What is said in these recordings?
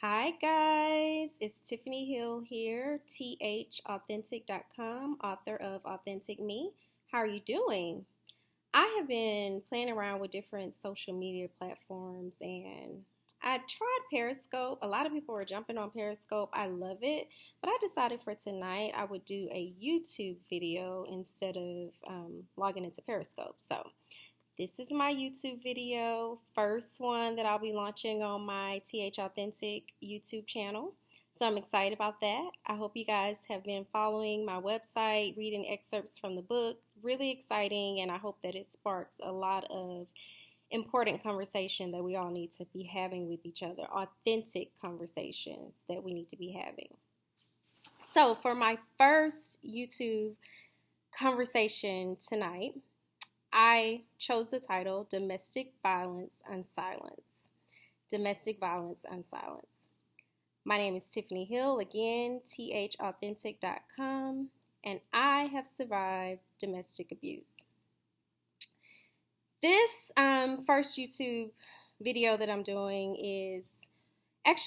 Hi guys, it's Tiffany Hill here, thauthentic.com, author of Authentic Me. How are you doing? I have been playing around with different social media platforms and I tried Periscope. A lot of people are jumping on Periscope. I love it, but I decided for tonight I would do a YouTube video instead of logging into Periscope. So this is my YouTube video, first one that I'll be launching on my TH Authentic YouTube channel. So I'm excited about that. I hope you guys have been following my website, reading excerpts from the book. Really exciting, and I hope that it sparks a lot of important conversation that we all need to be having with each other, authentic conversations that we need to be having. So for my first YouTube conversation tonight, I chose the title Domestic Violence Unsilenced. Domestic Violence Unsilenced. My name is Tiffany Hill, again, thauthentic.com, and I have survived domestic abuse. This first YouTube video that I'm doing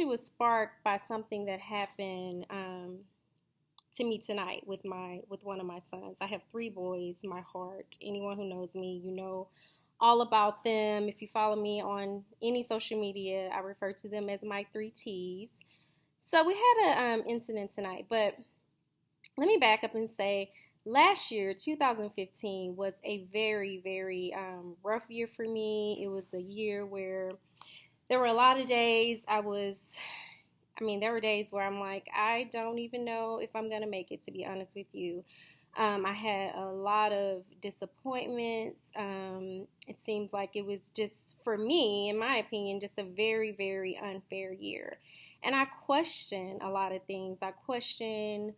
was sparked by something that happened to me tonight with one of my sons. I have 3 boys, my heart. Anyone who knows me, you know all about them. If you follow me on any social media, I refer to them as my 3 T's. So we had an incident tonight, but let me back up and say last year, 2015, was a very, very rough year for me. It was a year where there were a lot of days there were days where I'm like, I don't even know if I'm going to make it, to be honest with you. I had a lot of disappointments. It seems like it was just, for me, in my opinion, just a very, very unfair year. And I question a lot of things. I question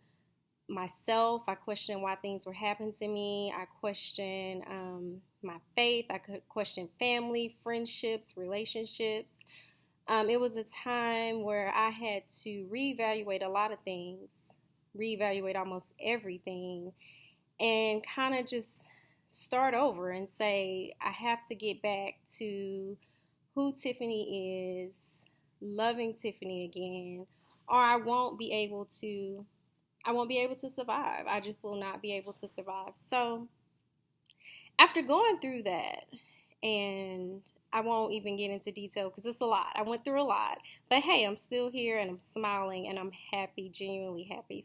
myself. I question why things were happening to me. I question my faith. I could question family, friendships, relationships. It was a time where I had to reevaluate a lot of things, reevaluate almost everything, and kind of just start over and say, I have to get back to who Tiffany is, loving Tiffany again, or I won't be able to survive. I just will not be able to survive. So after going through that, and I won't even get into detail because it's a lot. I went through a lot. But hey, I'm still here and I'm smiling and I'm happy, genuinely happy.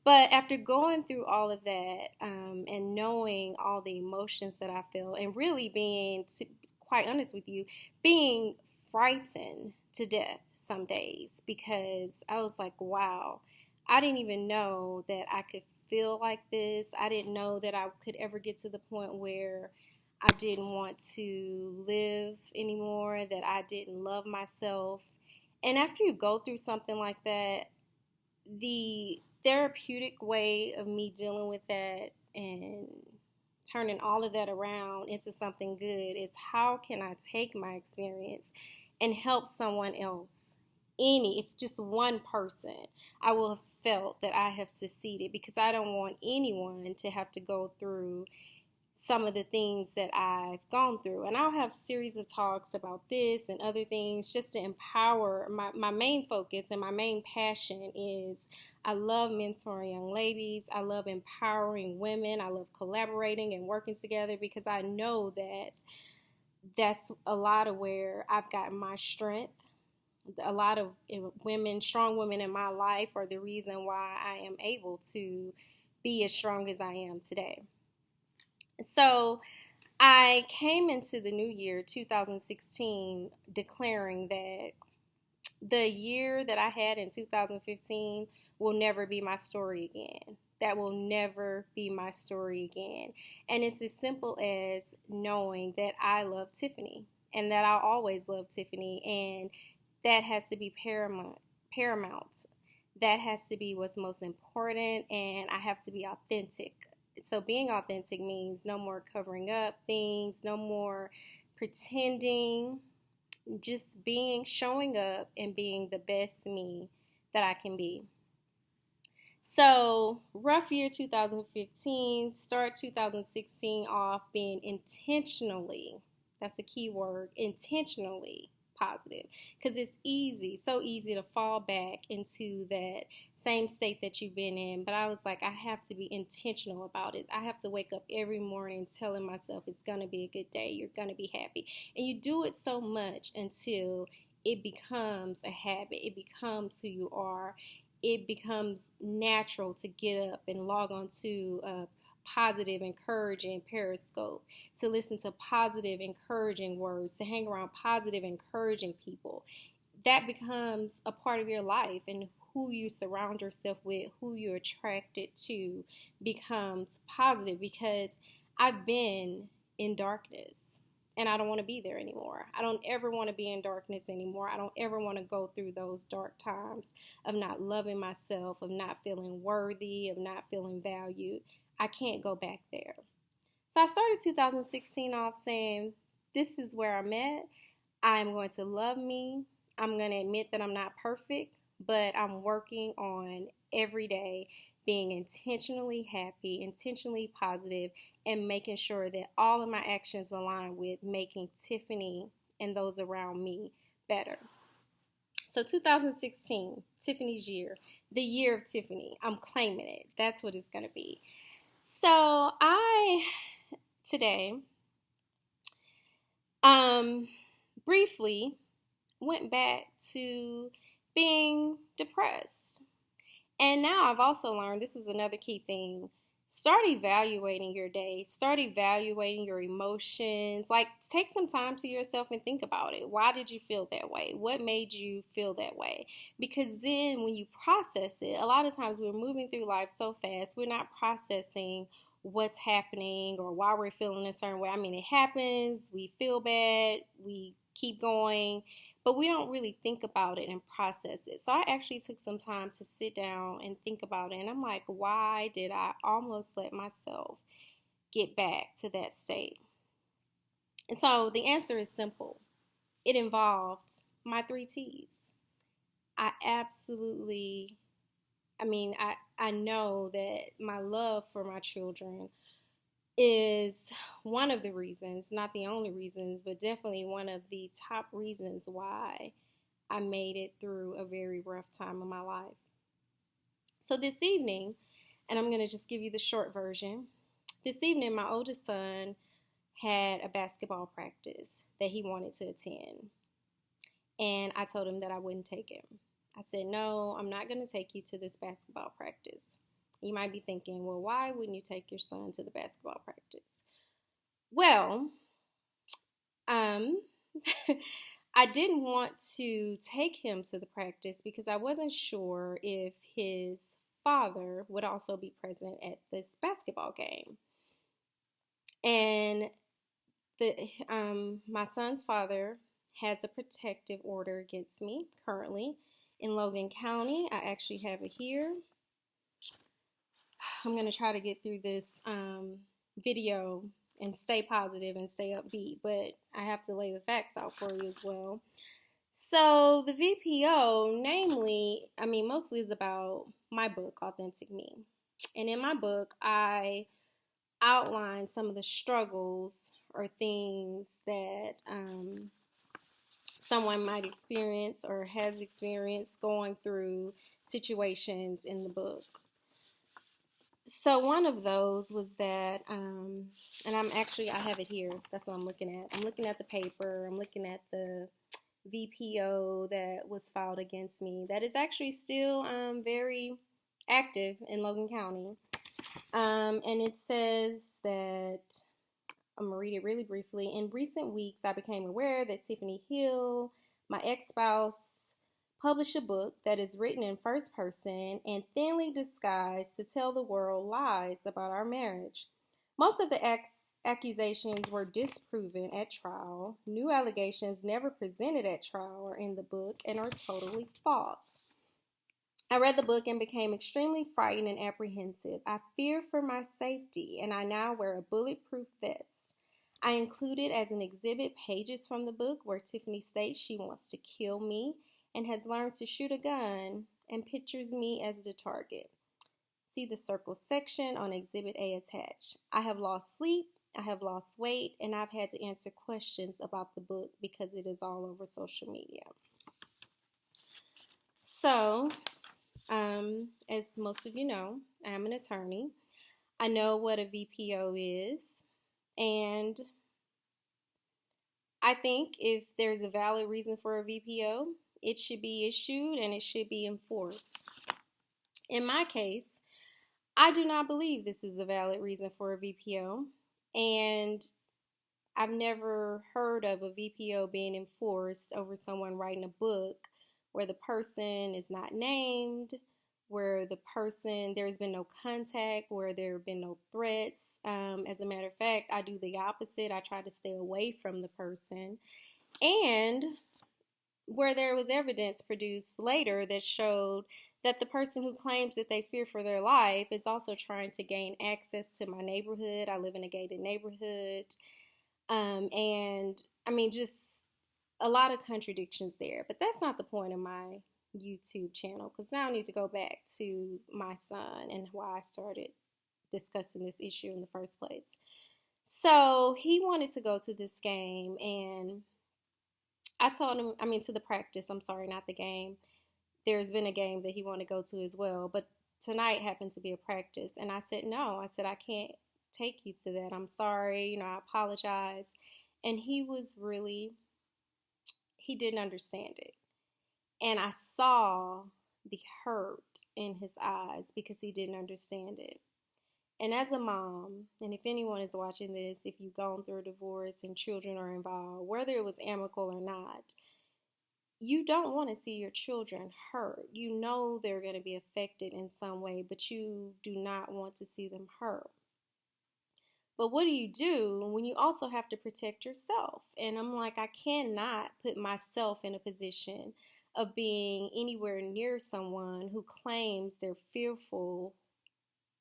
But after going through all of that and knowing all the emotions that I feel and really being, to quite honest with you, being frightened to death some days because I was like, wow, I didn't even know that I could feel like this. I didn't know that I could ever get to the point where I didn't want to live anymore, that I didn't love myself. And after you go through something like that, the therapeutic way of me dealing with that and turning all of that around into something good is how can I take my experience and help someone else? If just one person, I will have felt that I have succeeded, because I don't want anyone to have to go through some of the things that I've gone through. And I'll have series of talks about this and other things just to empower. My main focus and my main passion is I love mentoring young ladies. I love empowering women. I love collaborating and working together, because I know that that's a lot of where I've gotten my strength. A lot of women, strong women in my life, are the reason why I am able to be as strong as I am today. So I came into the new year, 2016, declaring that the year that I had in 2015 will never be my story again. That will never be my story again. And it's as simple as knowing that I love Tiffany and that I'll always love Tiffany. And that has to be paramount. That has to be what's most important. And I have to be authentic. So being authentic means no more covering up things, no more pretending, just showing up and being the best me that I can be. So rough year 2015, start 2016 off being intentionally, that's a key word, intentionally positive, because it's easy, so easy to fall back into that same state that you've been in. But I was like, I have to be intentional about it. I have to wake up every morning telling myself it's going to be a good day. You're going to be happy. And you do it so much until it becomes a habit. It becomes who you are. It becomes natural to get up and log on to positive, encouraging Periscope, to listen to positive, encouraging words, to hang around positive, encouraging people. That becomes a part of your life, and who you surround yourself with, who you're attracted to, becomes positive, because I've been in darkness and I don't want to be there anymore. I don't ever want to be in darkness anymore. I don't ever want to go through those dark times of not loving myself, of not feeling worthy, of not feeling valued. I can't go back there. So I started 2016 off saying, this is where I'm at. I'm going to love me. I'm going to admit that I'm not perfect, but I'm working on every day being intentionally happy, intentionally positive, and making sure that all of my actions align with making Tiffany and those around me better. So 2016, Tiffany's year, the year of Tiffany. I'm claiming it. That's what it's going to be. So I today briefly went back to being depressed. And now I've also learned, this is another key thing, start evaluating your day. Start evaluating your emotions. Like, take some time to yourself and think about it. Why did you feel that way? What made you feel that way? Because then when you process it, a lot of times we're moving through life so fast, we're not processing what's happening or why we're feeling a certain way. I mean, it happens, we feel bad, we keep going, but we don't really think about it and process it. So I actually took some time to sit down and think about it. And I'm like, why did I almost let myself get back to that state? And so the answer is simple. It involved my 3 T's. I know that my love for my children is one of the reasons, not the only reasons, but definitely one of the top reasons why I made it through a very rough time in my life. So this evening, and I'm going to just give you the short version. This evening, my oldest son had a basketball practice that he wanted to attend. And I told him that I wouldn't take him. I said, no, I'm not going to take you to this basketball practice. You might be thinking, well, why wouldn't you take your son to the basketball practice? Well, I didn't want to take him to the practice because I wasn't sure if his father would also be present at this basketball game. And my son's father has a protective order against me currently in Logan County. I actually have it here. I'm going to try to get through this video and stay positive and stay upbeat, but I have to lay the facts out for you as well. So the VPO, mostly is about my book, Authentic Me. And in my book, I outline some of the struggles or things that someone might experience or has experienced going through situations in the book. So one of those was that, and I have it here. That's what I'm looking at. I'm looking at the paper. I'm looking at the VPO that was filed against me. That is actually still very active in Logan County. And it says that, I'm going to read it really briefly. In recent weeks, I became aware that Tiffany Hill, my ex-spouse, published a book that is written in first person and thinly disguised to tell the world lies about our marriage. Most of the accusations were disproven at trial. New allegations never presented at trial are in the book and are totally false. I read the book and became extremely frightened and apprehensive. I fear for my safety, and I now wear a bulletproof vest. I included as an exhibit pages from the book where Tiffany states she wants to kill me and has learned to shoot a gun, and pictures me as the target. See the circle section on Exhibit A attached. I have lost sleep I have lost weight, and I've had to answer questions about the book because it is all over social media. So, as most of you know, I'm an attorney. I know what a VPO is, and I think if there's a valid reason for a VPO, it should be issued and it should be enforced. In my case, I do not believe this is a valid reason for a VPO, and I've never heard of a VPO being enforced over someone writing a book where the person is not named, where there's been no contact, where there have been no threats. As a matter of fact, I do the opposite. I try to stay away from the person. And where there was evidence produced later that showed that the person who claims that they fear for their life is also trying to gain access to my neighborhood. I live in a gated neighborhood. And I mean, just a lot of contradictions there. But that's not the point of my YouTube channel, because now I need to go back to my son and why I started discussing this issue in the first place. So he wanted to go to this game, and I told him, to the practice, I'm sorry, not the game. There's been a game that he wanted to go to as well, but tonight happened to be a practice. And I said, no, I said, I can't take you to that. I'm sorry, I apologize. And he didn't understand it. And I saw the hurt in his eyes because he didn't understand it. And as a mom, and if anyone is watching this, if you've gone through a divorce and children are involved, whether it was amicable or not, you don't want to see your children hurt. You know they're going to be affected in some way, but you do not want to see them hurt. But what do you do when you also have to protect yourself? And I'm like, I cannot put myself in a position of being anywhere near someone who claims they're fearful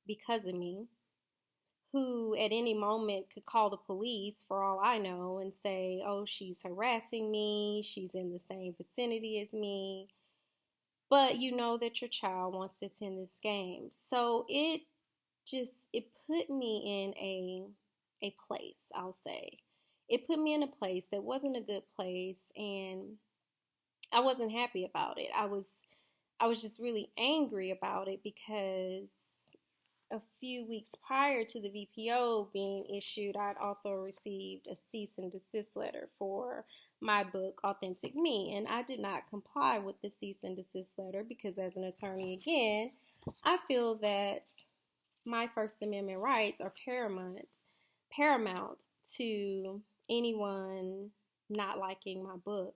because of me, who at any moment could call the police for all I know and say, oh, she's harassing me, she's in the same vicinity as me, but you know that your child wants to attend this game. So it put me in a place, I'll say. It put me in a place that wasn't a good place, and I wasn't happy about it. I was just really angry about it because a few weeks prior to the VPO being issued, I'd also received a cease and desist letter for my book, Authentic Me, and I did not comply with the cease and desist letter because as an attorney, again, I feel that my First Amendment rights are paramount to anyone not liking my book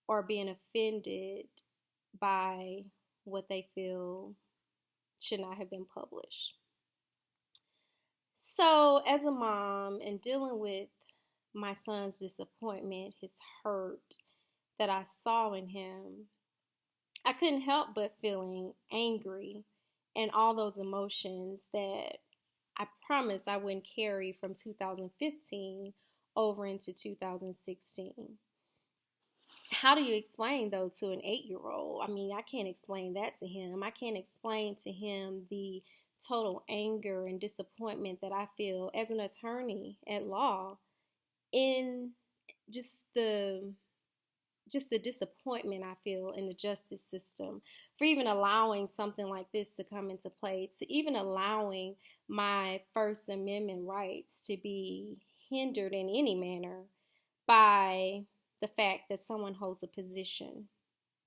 or being offended by what they feel should not have been published. So as a mom and dealing with my son's disappointment, his hurt that I saw in him, I couldn't help but feeling angry and all those emotions that I promised I wouldn't carry from 2015 over into 2016. How do you explain, though, to an 8-year-old? I can't explain that to him. I can't explain to him the total anger and disappointment that I feel as an attorney at law in just the disappointment I feel in the justice system for even allowing something like this to come into play, to even allowing my First Amendment rights to be hindered in any manner by the fact that someone holds a position.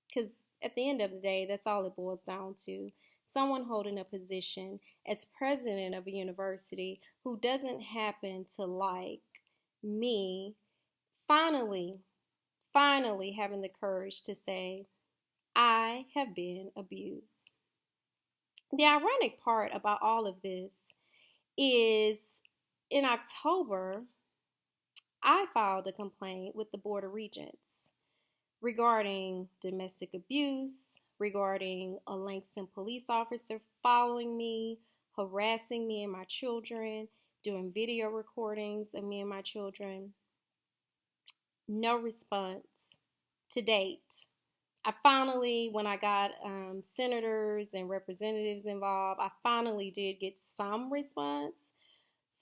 Because at the end of the day, that's all it boils down to. Someone holding a position as president of a university who doesn't happen to like me finally having the courage to say, I have been abused. The ironic part about all of this is in October, I filed a complaint with the Board of Regents regarding domestic abuse, regarding a Langston police officer following me, harassing me and my children, doing video recordings of me and my children. No response to date. I finally, when I got senators and representatives involved, I finally did get some response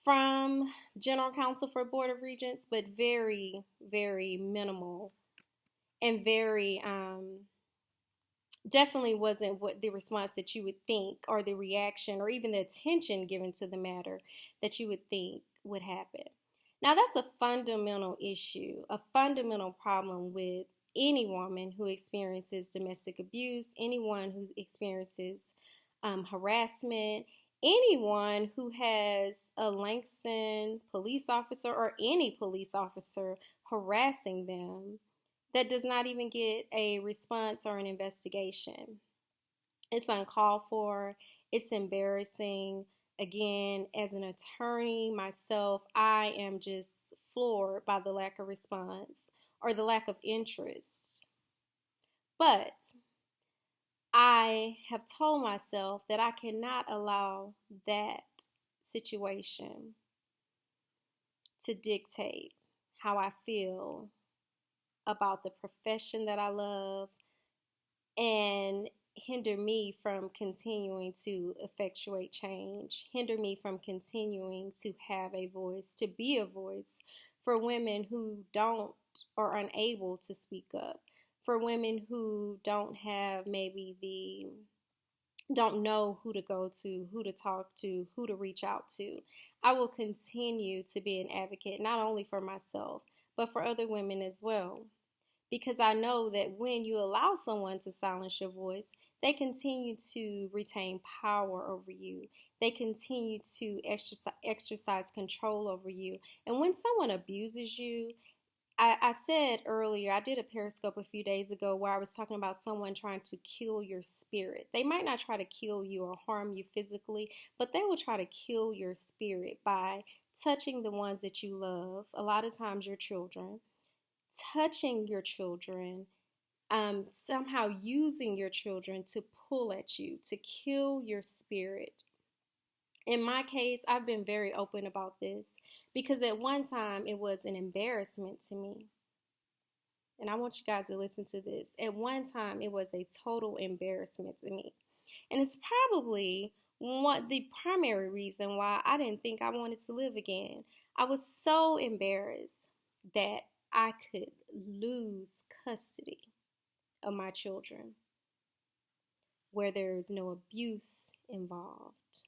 from General Counsel for Board of Regents, but very, very minimal and very definitely wasn't what the response that you would think, or the reaction, or even the attention given to the matter that you would think would happen. Now, that's a fundamental issue, a fundamental problem with any woman who experiences domestic abuse, anyone who experiences harassment, anyone who has a Langston police officer or any police officer harassing them that does not even get a response or an investigation. It's uncalled for. It's embarrassing. Again, as an attorney myself, I am just floored by the lack of response or the lack of interest. But I have told myself that I cannot allow that situation to dictate how I feel about the profession that I love and hinder me from continuing to effectuate change, hinder me from continuing to have a voice, to be a voice for women who don't or are unable to speak up, for women who don't have don't know who to go to, who to talk to, who to reach out to. I will continue to be an advocate, not only for myself, but for other women as well. Because I know that when you allow someone to silence your voice, they continue to retain power over you. They continue to exercise control over you. And when someone abuses you, I said earlier, I did a Periscope a few days ago where I was talking about someone trying to kill your spirit. They might not try to kill you or harm you physically, but they will try to kill your spirit by touching the ones that you love, a lot of times your children, touching your children, somehow using your children to pull at you, to kill your spirit. In my case, I've been very open about this because at one time it was an embarrassment to me. And I want you guys to listen to this. At one time, it was a total embarrassment to me. And it's probably the primary reason why I didn't think I wanted to live again. I was so embarrassed that I could lose custody of my children where there is no abuse involved,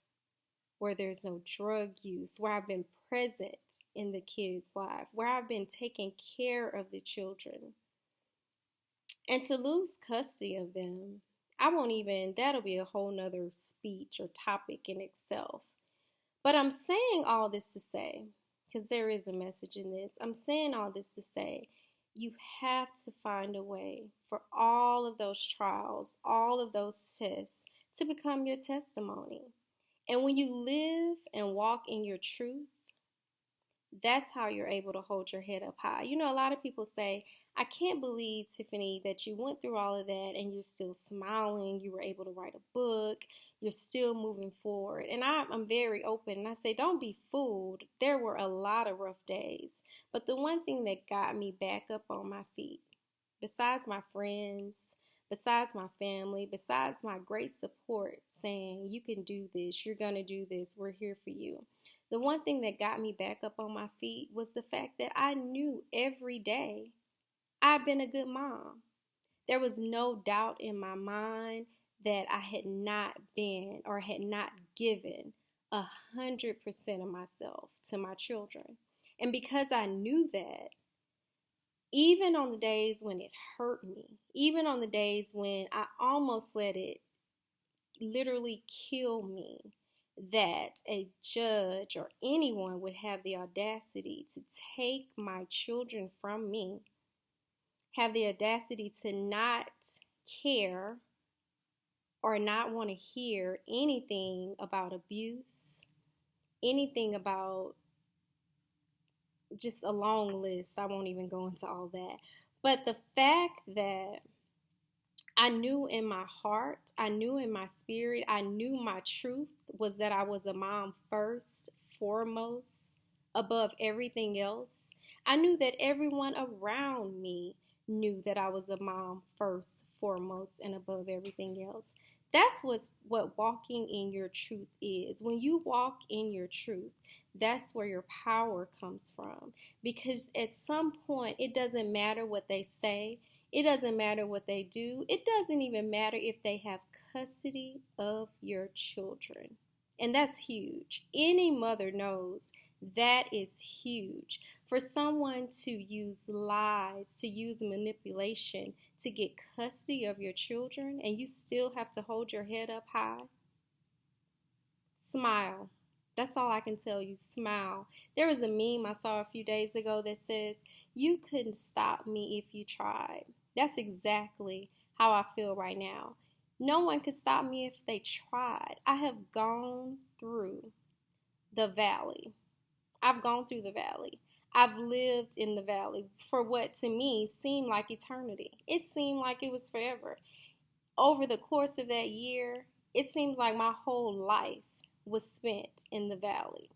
where there's no drug use, where I've been present in the kids' life, where I've been taking care of the children. And to lose custody of them, that'll be a whole nother speech or topic in itself. But I'm saying all this to say, because there is a message in this, I'm saying all this to say, you have to find a way for all of those trials, all of those tests to become your testimony. And when you live and walk in your truth, that's how you're able to hold your head up high. You know, a lot of people say, I can't believe, Tiffany, that you went through all of that and you're still smiling. You were able to write a book. You're still moving forward. And I'm very open. And I say, don't be fooled. There were a lot of rough days. But the one thing that got me back up on my feet, besides my friends, besides my family, besides my great support saying, you can do this, you're going to do this, we're here for you. The one thing that got me back up on my feet was the fact that I knew every day I've been a good mom. There was no doubt in my mind that I had not been or had not given 100% of myself to my children. And because I knew that, even on the days when it hurt me, even on the days when I almost let it literally kill me, that a judge or anyone would have the audacity to take my children from me, have the audacity to not care or not want to hear anything about abuse, anything about just a long list. I won't even go into all that. But the fact that I knew in my heart, I knew in my spirit, I knew my truth was that I was a mom first, foremost, above everything else. I knew that everyone around me knew that I was a mom first, foremost, and above everything else. That's what walking in your truth is. When you walk in your truth, that's where your power comes from. Because at some point, it doesn't matter what they say, it doesn't matter what they do, it doesn't even matter if they have custody of your children. And that's huge. Any mother knows that is huge. For someone to use lies, to use manipulation to get custody of your children, and you still have to hold your head up high, smile. That's all I can tell you. Smile. There was a meme I saw a few days ago that says, "You couldn't stop me if you tried." That's exactly how I feel right now. No one could stop me if they tried. I have gone through the valley. I've gone through the valley. I've lived in the valley for what to me seemed like eternity. It seemed like it was forever. Over the course of that year, it seems like my whole life was spent in the valley.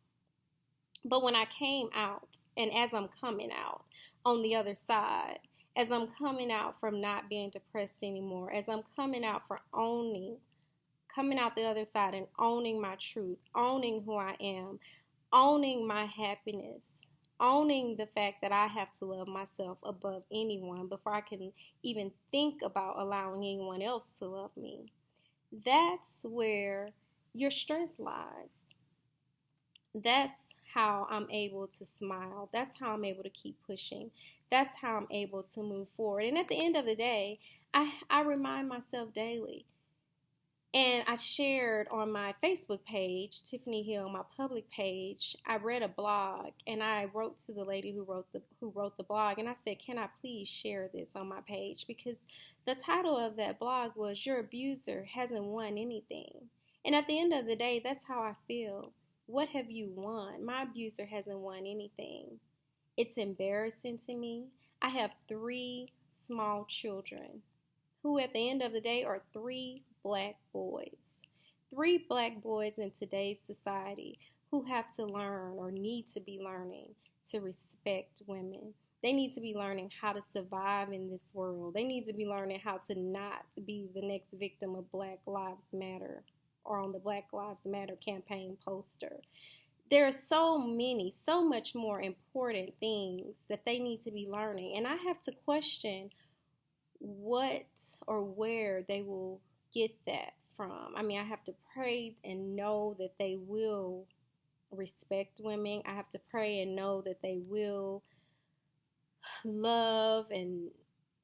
But when I came out, and as I'm coming out on the other side, as I'm coming out from not being depressed anymore, as I'm coming out coming out the other side and owning my truth, owning who I am, owning my happiness, owning the fact that I have to love myself above anyone before I can even think about allowing anyone else to love me. That's where your strength lies. That's how I'm able to smile. That's how I'm able to keep pushing. That's how I'm able to move forward. And at the end of the day, I remind myself daily. And I shared on my Facebook page, Tiffany Hill, my public page, I read a blog and I wrote to the lady who wrote the blog, and I said, "Can I please share this on my page?" Because the title of that blog was "Your Abuser Hasn't Won Anything." And at the end of the day, that's how I feel. What have you won? My abuser hasn't won anything. It's embarrassing to me. I have 3 small children who at the end of the day are 3 black boys. 3 black boys in today's society who have to learn or need to be learning to respect women. They need to be learning how to survive in this world. They need to be learning how to not be the next victim of Black Lives Matter or on the Black Lives Matter campaign poster. There are so much more important things that they need to be learning. And I have to question what or where they will get that from. I mean, I have to pray and know that they will respect women. I have to pray and know that they will love and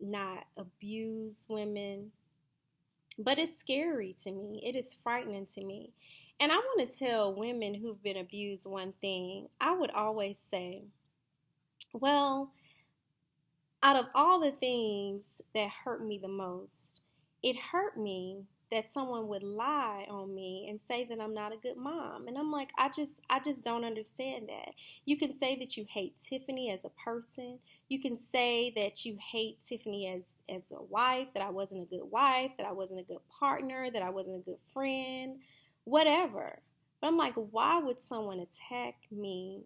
not abuse women. But it's scary to me. It is frightening to me. And I want to tell women who've been abused one thing. I would always say, well, out of all the things that hurt me the most, it hurt me that someone would lie on me and say that I'm not a good mom. And I'm like, I just don't understand that. You can say that you hate Tiffany as a person. You can say that you hate Tiffany as a wife, that I wasn't a good wife, that I wasn't a good partner, that I wasn't a good friend, whatever. But I'm like, why would someone attack me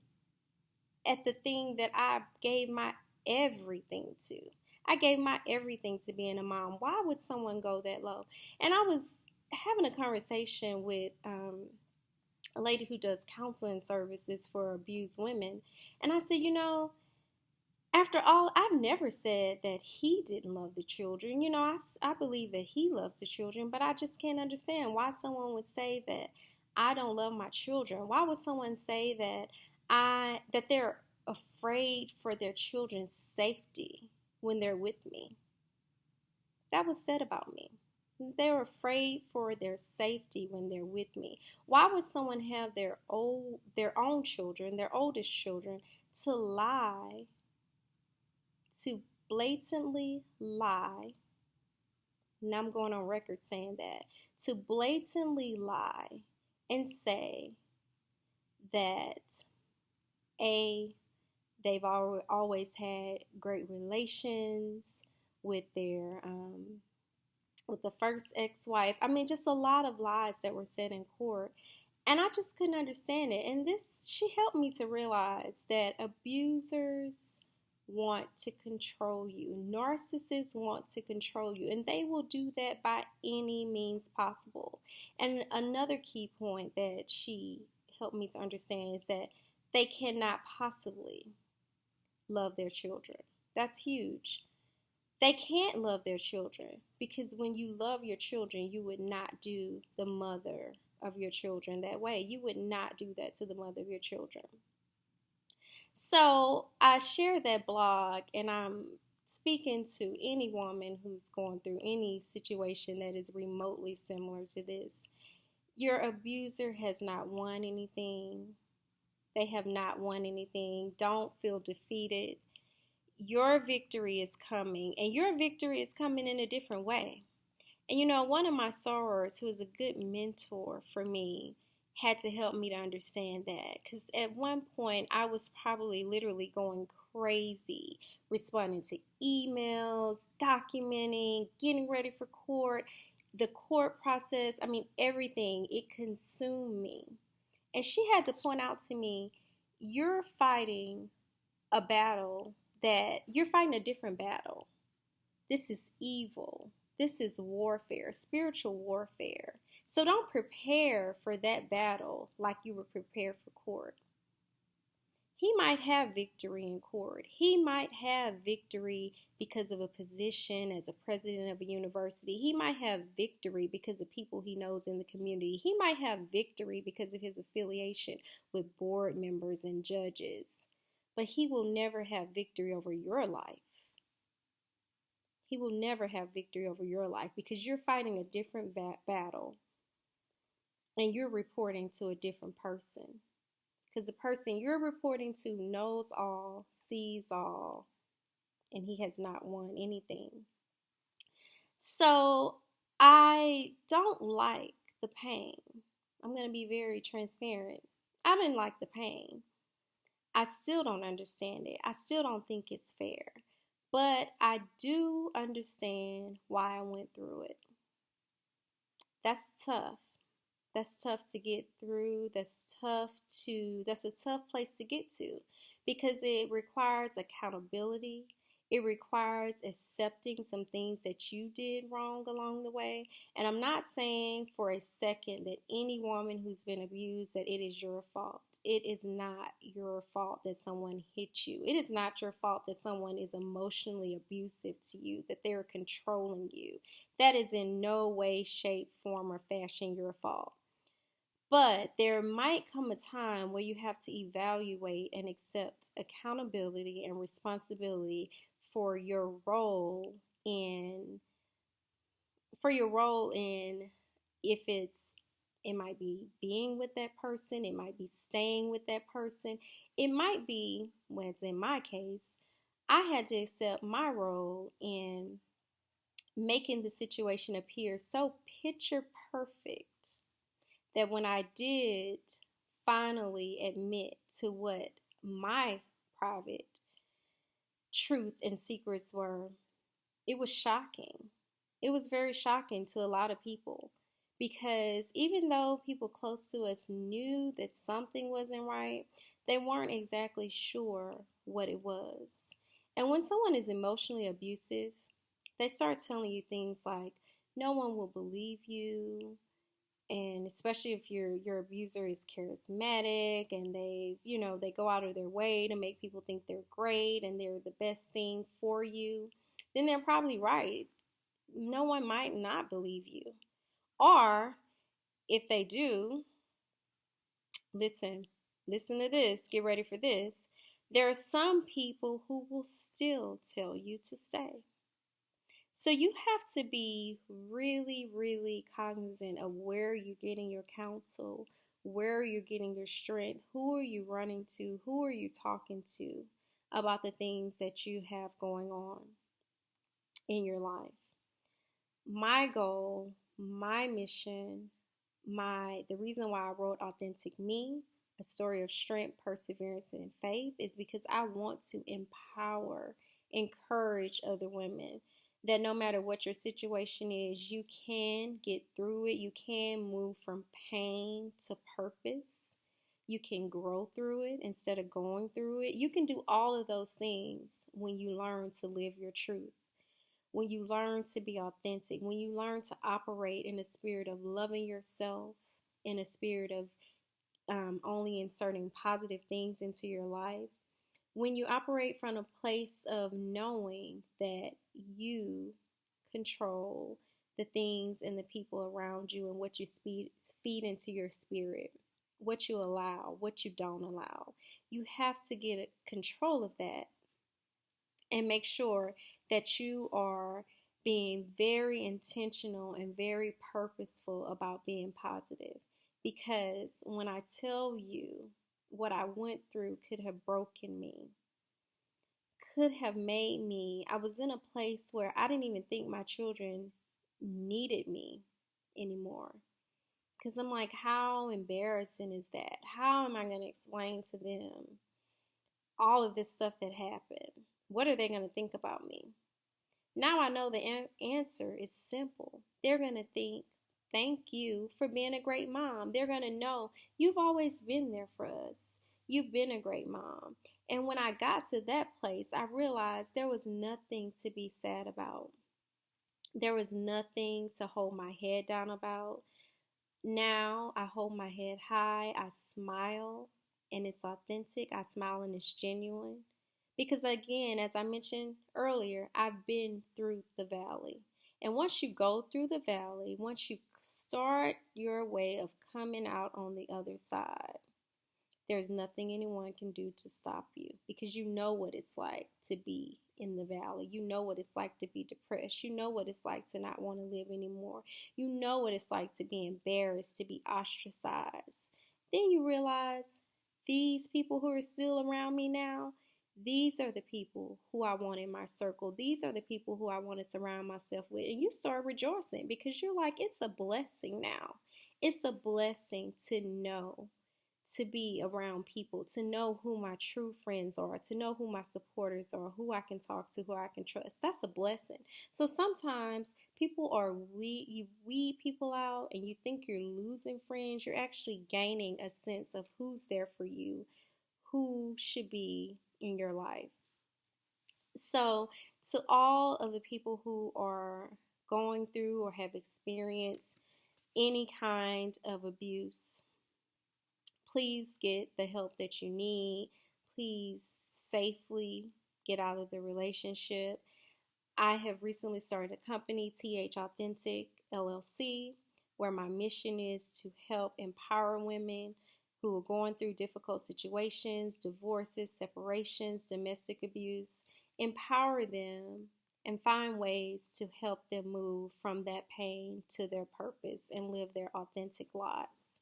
at the thing that I gave my everything to? I gave my everything to being a mom. Why would someone go that low? And I was having a conversation with a lady who does counseling services for abused women. And I said, after all, I've never said that he didn't love the children. I believe that he loves the children, but I just can't understand why someone would say that I don't love my children. Why would someone say that they're afraid for their children's safety when they're with me? That was said about me. They're afraid for their safety when they're with me. Why would someone have their own children, their oldest children, to lie, to blatantly lie? And I'm going on record saying that. To blatantly lie and say that they've always had great relations with with the first ex-wife. I mean, just a lot of lies that were said in court. And I just couldn't understand it. And she helped me to realize that abusers want to control you. Narcissists want to control you, and they will do that by any means possible. And another key point that she helped me to understand is that they cannot possibly love their children. That's huge. They can't love their children because when you love your children, you would not do the mother of your children that way. You would not do that to the mother of your children. So I shared that blog, and I'm speaking to any woman who's going through any situation that is remotely similar to this. Your abuser has not won anything. They have not won anything. Don't feel defeated. Your victory is coming, and your victory is coming in a different way. And you know, one of my sorors, who is a good mentor for me, had to help me to understand that. Because at one point, I was probably literally going crazy, responding to emails, documenting, getting ready for court, the court process. I mean, everything. It consumed me. And she had to point out to me, you're fighting a battle you're fighting a different battle. This is evil. This is warfare, spiritual warfare. So don't prepare for that battle like you would prepare for court. He might have victory in court. He might have victory because of a position as a president of a university. He might have victory because of people he knows in the community. He might have victory because of his affiliation with board members and judges. But he will never have victory over your life. He will never have victory over your life because you're fighting a different battle and you're reporting to a different person. Because the person you're reporting to knows all, sees all, and he has not won anything. So I don't like the pain. I'm going to be very transparent. I didn't like the pain. I still don't understand it. I still don't think it's fair. But I do understand why I went through it. That's tough. That's tough to get through. That's a tough place to get to because it requires accountability. It requires accepting some things that you did wrong along the way. And I'm not saying for a second that any woman who's been abused that it is your fault. It is not your fault that someone hit you. It is not your fault that someone is emotionally abusive to you, that they're controlling you. That is in no way, shape, form, or fashion your fault. But there might come a time where you have to evaluate and accept accountability and responsibility for your role in if it might be being with that person, it might be staying with that person, it might be, as in my case, I had to accept my role in making the situation appear so picture perfect that when I did finally admit to what my private truth and secrets were, it was shocking. It was very shocking to a lot of people because even though people close to us knew that something wasn't right, they weren't exactly sure what it was. And when someone is emotionally abusive, they start telling you things like, no one will believe you. And especially if your abuser is charismatic and they go out of their way to make people think they're great and they're the best thing for you, then they're probably right. No one might not believe you. Or if they do, listen to this, get ready for this. There are some people who will still tell you to stay. So you have to be really, really cognizant of where you're getting your counsel, where you're getting your strength, who are you running to, who are you talking to about the things that you have going on in your life. My goal, my mission, the reason why I wrote Authentic Me, a story of strength, perseverance, and faith, is because I want to empower, encourage other women that no matter what your situation is, you can get through it. You can move from pain to purpose. You can grow through it instead of going through it. You can do all of those things when you learn to live your truth, when you learn to be authentic, when you learn to operate in a spirit of loving yourself, in a spirit of only inserting positive things into your life. When you operate from a place of knowing that you control the things and the people around you and what you feed into your spirit, what you allow, what you don't allow. You have to get control of that and make sure that you are being very intentional and very purposeful about being positive. Because when I tell you what I went through could have broken me, could have made me, I was in a place where I didn't even think my children needed me anymore. Because I'm like, how embarrassing is that? How am I going to explain to them all of this stuff that happened? What are they going to think about me? Now I know the answer is simple. They're going to think, thank you for being a great mom. They're going to know you've always been there for us. You've been a great mom. And when I got to that place, I realized there was nothing to be sad about. There was nothing to hold my head down about. Now I hold my head high. I smile and it's authentic. I smile and it's genuine. Because again, as I mentioned earlier, I've been through the valley. And once you go through the valley, once you start your way of coming out on the other side, there's nothing anyone can do to stop you, because you know what it's like to be in the valley. You know what it's like to be depressed. You know what it's like to not want to live anymore. You know what it's like to be embarrassed, to be ostracized. Then you realize these people who are still around me now, these are the people who I want in my circle. These are the people who I want to surround myself with. And you start rejoicing because you're like, it's a blessing now. It's a blessing to know, to be around people, to know who my true friends are, to know who my supporters are, who I can talk to, who I can trust. That's a blessing. So sometimes people are you weed people out and you think you're losing friends. You're actually gaining a sense of who's there for you, who should be in your life. So to all of the people who are going through or have experienced any kind of abuse, please get the help that you need. Please safely get out of the relationship. I have recently started a company, TH Authentic LLC, where my mission is to help empower women who are going through difficult situations, divorces, separations, domestic abuse, empower them and find ways to help them move from that pain to their purpose and live their authentic lives.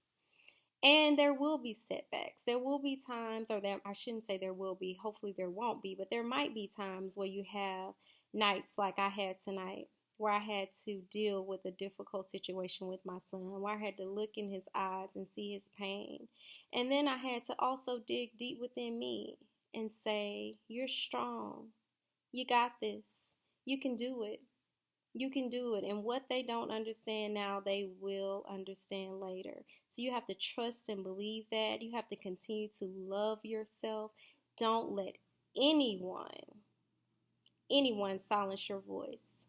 And there will be setbacks. There will be times, or I shouldn't say there will be, hopefully there won't be, but there might be times where you have nights like I had tonight, where I had to deal with a difficult situation with my son, where I had to look in his eyes and see his pain. And then I had to also dig deep within me and say, you're strong. You got this. You can do it. You can do it. And what they don't understand now, they will understand later. So you have to trust and believe that. You have to continue to love yourself. Don't let anyone silence your voice.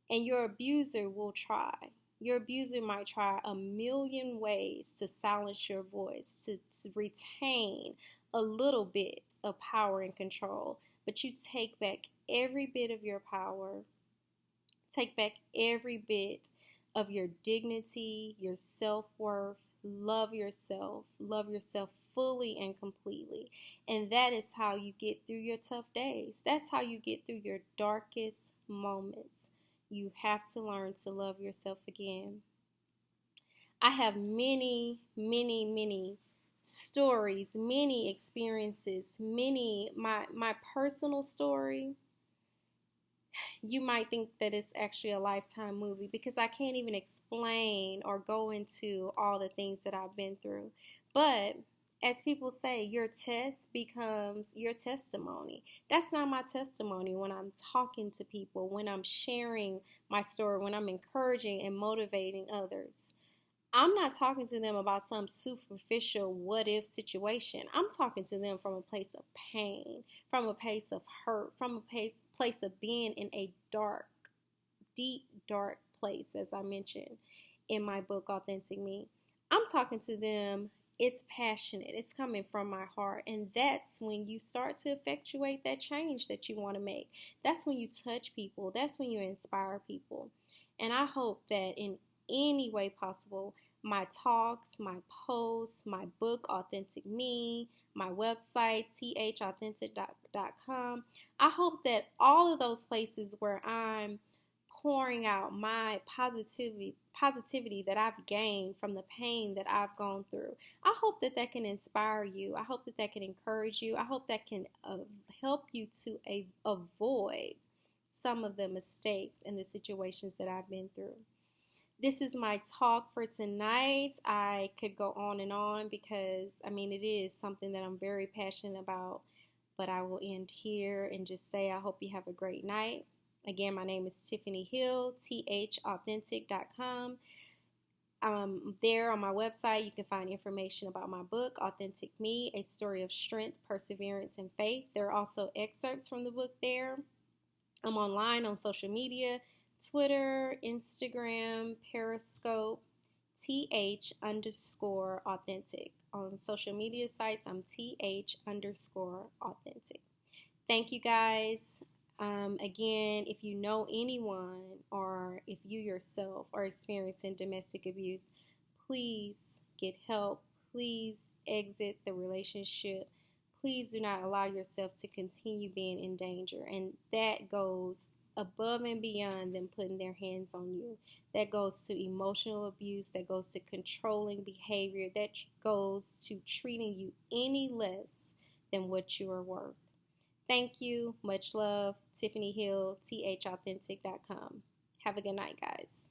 And your abuser will try. Your abuser might try a million ways to silence your voice, to retain a little bit of power and control. But you take back every bit of your power. Take back every bit of your dignity, your self-worth. Love yourself. Love yourself fully and completely. And that is how you get through your tough days. That's how you get through your darkest moments. You have to learn to love yourself again. I have many, many, many stories, many experiences, my personal story. You might think that it's actually a Lifetime movie because I can't even explain or go into all the things that I've been through. But as people say, your test becomes your testimony. That's not my testimony when I'm talking to people, when I'm sharing my story, when I'm encouraging and motivating others. I'm not talking to them about some superficial what if situation. I'm talking to them from a place of pain, from a place of hurt, from a place of being in a dark, deep, dark place, as I mentioned in my book, Authentic Me. I'm talking to them. It's passionate. It's coming from my heart. And that's when you start to effectuate that change that you want to make. That's when you touch people. That's when you inspire people. And I hope that in any way possible, my talks, my posts, my book, Authentic Me, my website, thauthentic.com, I hope that all of those places where I'm pouring out my positivity that I've gained from the pain that I've gone through. I hope that that can inspire you. I hope that that can encourage you. I hope that can help you to avoid some of the mistakes and the situations that I've been through. This is my talk for tonight. I could go on because, it is something that I'm very passionate about, but I will end here and just say I hope you have a great night. Again, my name is Tiffany Hill, thauthentic.com. There on my website, you can find information about my book, Authentic Me, A Story of Strength, Perseverance, and Faith. There are also excerpts from the book there. I'm online on social media, Twitter, Instagram, Periscope, th_authentic. On social media sites, I'm th_authentic. Thank you guys. Again, if you know anyone or if you yourself are experiencing domestic abuse, please get help. Please exit the relationship. Please do not allow yourself to continue being in danger. And that goes above and beyond them putting their hands on you. That goes to emotional abuse. That goes to controlling behavior. That goes to treating you any less than what you are worth. Thank you. Much love. Tiffany Hill, thauthentic.com. Have a good night, guys.